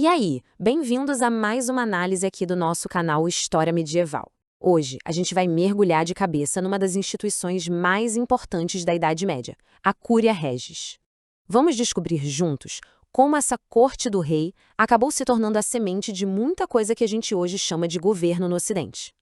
E aí, bem-vindos a mais uma análise aqui do nosso canal História Medieval. Hoje, a gente vai mergulhar de cabeça numa das instituições mais importantes da Idade Média, a Cúria Regis. Vamos descobrir juntos como essa corte do rei acabou se tornando a semente de muita coisa que a gente hoje chama de governo no Ocidente.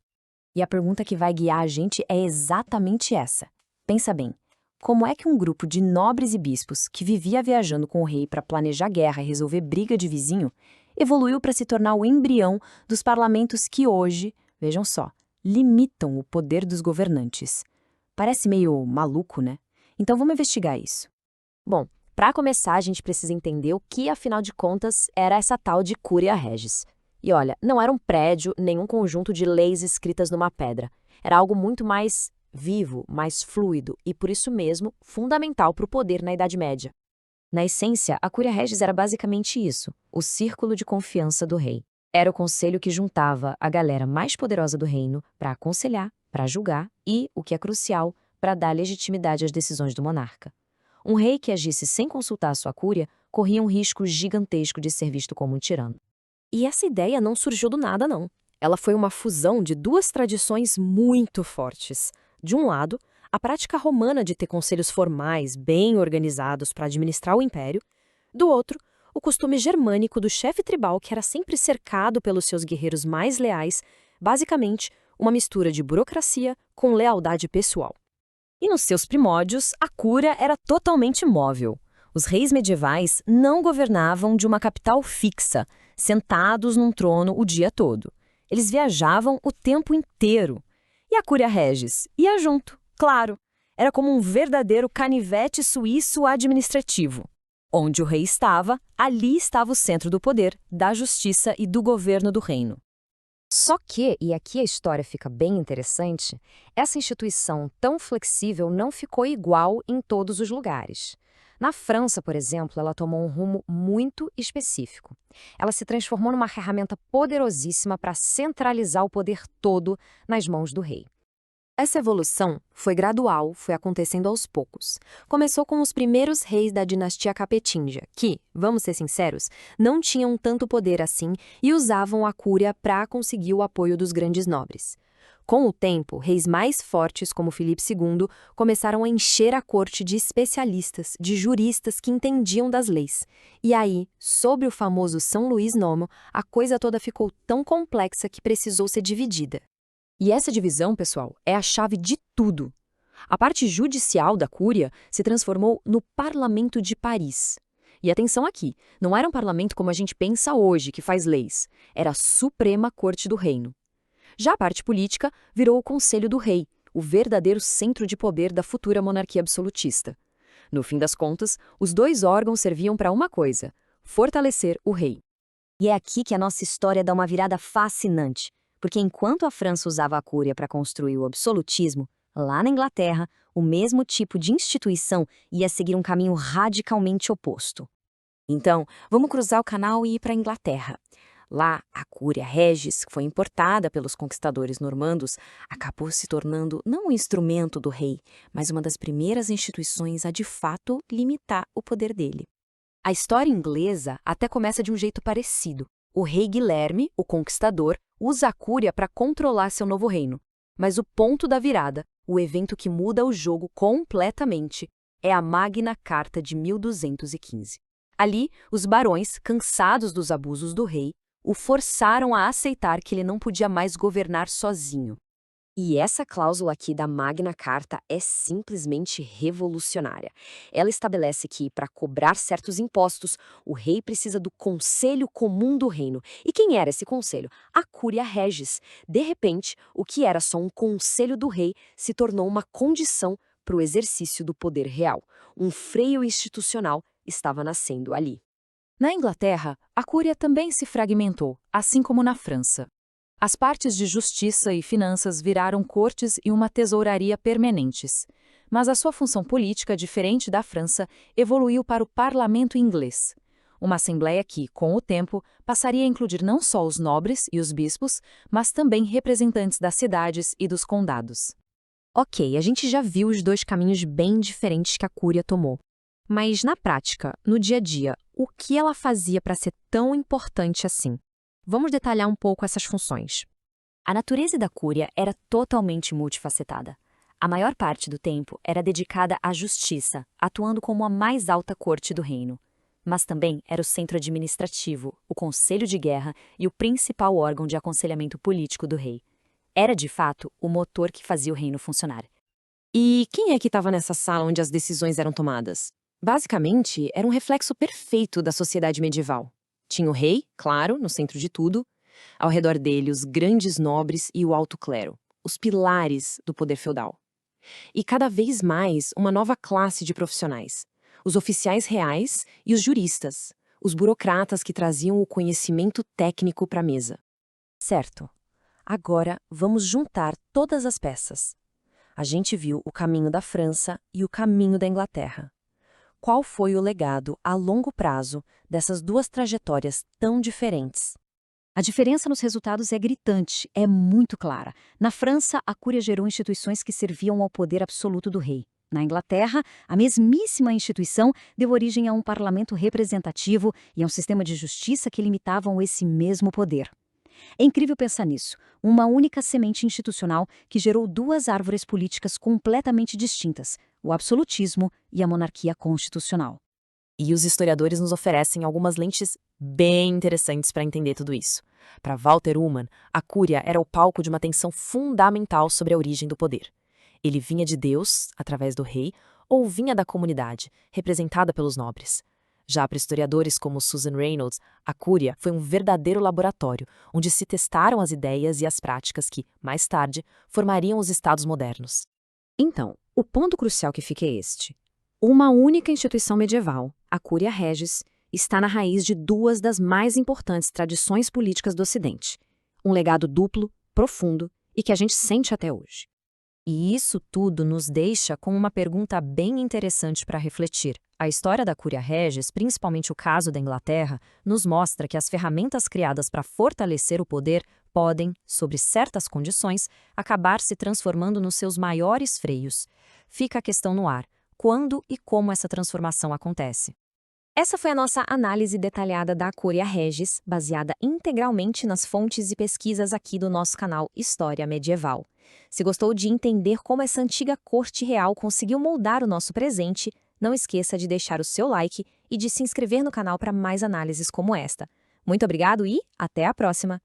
E a pergunta que vai guiar a gente é exatamente essa. Pensa bem, como é que um grupo de nobres e bispos que vivia viajando com o rei para planejar guerra e resolver briga de vizinho, evoluiu para se tornar o embrião dos parlamentos que hoje, vejam só, limitam o poder dos governantes? Parece meio maluco, né? Então vamos investigar isso. Bom, para começar, a gente precisa entender o que, afinal de contas, era essa tal de Cúria Regis. E olha, não era um prédio, nem um conjunto de leis escritas numa pedra. Era algo muito mais vivo, mais fluido e, por isso mesmo, fundamental para o poder na Idade Média. Na essência, a Cúria Regis era basicamente isso, o círculo de confiança do rei. Era o conselho que juntava a galera mais poderosa do reino para aconselhar, para julgar e, o que é crucial, para dar legitimidade às decisões do monarca. Um rei que agisse sem consultar a sua cúria corria um risco gigantesco de ser visto como um tirano. E essa ideia não surgiu do nada, não. Ela foi uma fusão de duas tradições muito fortes. De um lado, a prática romana de ter conselhos formais, bem organizados para administrar o império. Do outro, o costume germânico do chefe tribal que era sempre cercado pelos seus guerreiros mais leais, basicamente uma mistura de burocracia com lealdade pessoal. E nos seus primórdios, a cúria era totalmente móvel. Os reis medievais não governavam de uma capital fixa, sentados num trono o dia todo. Eles viajavam o tempo inteiro. E a Cúria Regis ia junto, claro. Era como um verdadeiro canivete suíço administrativo. Onde o rei estava, ali estava o centro do poder, da justiça e do governo do reino. Só que, e aqui a história fica bem interessante, essa instituição tão flexível não ficou igual em todos os lugares. Na França, por exemplo, ela tomou um rumo muito específico. Ela se transformou numa ferramenta poderosíssima para centralizar o poder todo nas mãos do rei. Essa evolução foi gradual, foi acontecendo aos poucos. Começou com os primeiros reis da dinastia Capetinga, que, vamos ser sinceros, não tinham tanto poder assim e usavam a cúria para conseguir o apoio dos grandes nobres. Com o tempo, reis mais fortes como Filipe II começaram a encher a corte de especialistas, de juristas que entendiam das leis. E aí, sobre o famoso São Luís Nomo, a coisa toda ficou tão complexa que precisou ser dividida. E essa divisão, pessoal, é a chave de tudo. A parte judicial da cúria se transformou no Parlamento de Paris. E atenção aqui, não era um parlamento como a gente pensa hoje, que faz leis. Era a Suprema Corte do Reino. Já a parte política virou o Conselho do Rei, o verdadeiro centro de poder da futura monarquia absolutista. No fim das contas, os dois órgãos serviam para uma coisa: fortalecer o rei. E é aqui que a nossa história dá uma virada fascinante, porque enquanto a França usava a cúria para construir o absolutismo, lá na Inglaterra, o mesmo tipo de instituição ia seguir um caminho radicalmente oposto. Então, vamos cruzar o canal e ir para a Inglaterra. Lá, a Cúria Regis, que foi importada pelos conquistadores normandos, acabou se tornando não um instrumento do rei, mas uma das primeiras instituições a de fato limitar o poder dele. A história inglesa até começa de um jeito parecido. O rei Guilherme, o conquistador, usa a cúria para controlar seu novo reino. Mas o ponto da virada, o evento que muda o jogo completamente, é a Magna Carta de 1215. Ali, os barões, cansados dos abusos do rei, o forçaram a aceitar que ele não podia mais governar sozinho. E essa cláusula aqui da Magna Carta é simplesmente revolucionária. Ela estabelece que, para cobrar certos impostos, o rei precisa do Conselho Comum do Reino. E quem era esse conselho? A Cúria Regis. De repente, o que era só um conselho do rei se tornou uma condição para o exercício do poder real. Um freio institucional estava nascendo ali. Na Inglaterra, a cúria também se fragmentou, assim como na França. As partes de justiça e finanças viraram cortes e uma tesouraria permanentes. Mas a sua função política, diferente da França, evoluiu para o parlamento inglês. Uma assembleia que, com o tempo, passaria a incluir não só os nobres e os bispos, mas também representantes das cidades e dos condados. Ok, a gente já viu os dois caminhos bem diferentes que a cúria tomou. Mas, na prática, no dia a dia, o que ela fazia para ser tão importante assim? Vamos detalhar um pouco essas funções. A natureza da Cúria era totalmente multifacetada. A maior parte do tempo era dedicada à justiça, atuando como a mais alta corte do reino. Mas também era o centro administrativo, o conselho de guerra e o principal órgão de aconselhamento político do rei. Era, de fato, o motor que fazia o reino funcionar. E quem é que estava nessa sala onde as decisões eram tomadas? Basicamente, era um reflexo perfeito da sociedade medieval. Tinha o rei, claro, no centro de tudo. Ao redor dele, os grandes nobres e o alto clero, os pilares do poder feudal. E cada vez mais, uma nova classe de profissionais. Os oficiais reais e os juristas, os burocratas que traziam o conhecimento técnico para a mesa. Certo. Agora, vamos juntar todas as peças. A gente viu o caminho da França e o caminho da Inglaterra. Qual foi o legado a longo prazo dessas duas trajetórias tão diferentes? A diferença nos resultados é gritante, é muito clara. Na França, a Cúria gerou instituições que serviam ao poder absoluto do rei. Na Inglaterra, a mesmíssima instituição deu origem a um parlamento representativo e a um sistema de justiça que limitavam esse mesmo poder. É incrível pensar nisso, uma única semente institucional que gerou duas árvores políticas completamente distintas, o absolutismo e a monarquia constitucional. E os historiadores nos oferecem algumas lentes bem interessantes para entender tudo isso. Para Walter Ullmann, a Cúria era o palco de uma tensão fundamental sobre a origem do poder. Ele vinha de Deus, através do rei, ou vinha da comunidade, representada pelos nobres. Já para historiadores como Susan Reynolds, a Cúria foi um verdadeiro laboratório, onde se testaram as ideias e as práticas que, mais tarde, formariam os estados modernos. Então, o ponto crucial que fica é este. Uma única instituição medieval, a Curia Regis, está na raiz de duas das mais importantes tradições políticas do Ocidente. Um legado duplo, profundo e que a gente sente até hoje. E isso tudo nos deixa com uma pergunta bem interessante para refletir. A história da Curia Regis, principalmente o caso da Inglaterra, nos mostra que as ferramentas criadas para fortalecer o poder podem, sob certas condições, acabar se transformando nos seus maiores freios. Fica a questão no ar. Quando e como essa transformação acontece? Essa foi a nossa análise detalhada da Curia Regis, baseada integralmente nas fontes e pesquisas aqui do nosso canal História Medieval. Se gostou de entender como essa antiga corte real conseguiu moldar o nosso presente, não esqueça de deixar o seu like e de se inscrever no canal para mais análises como esta. Muito obrigado e até a próxima!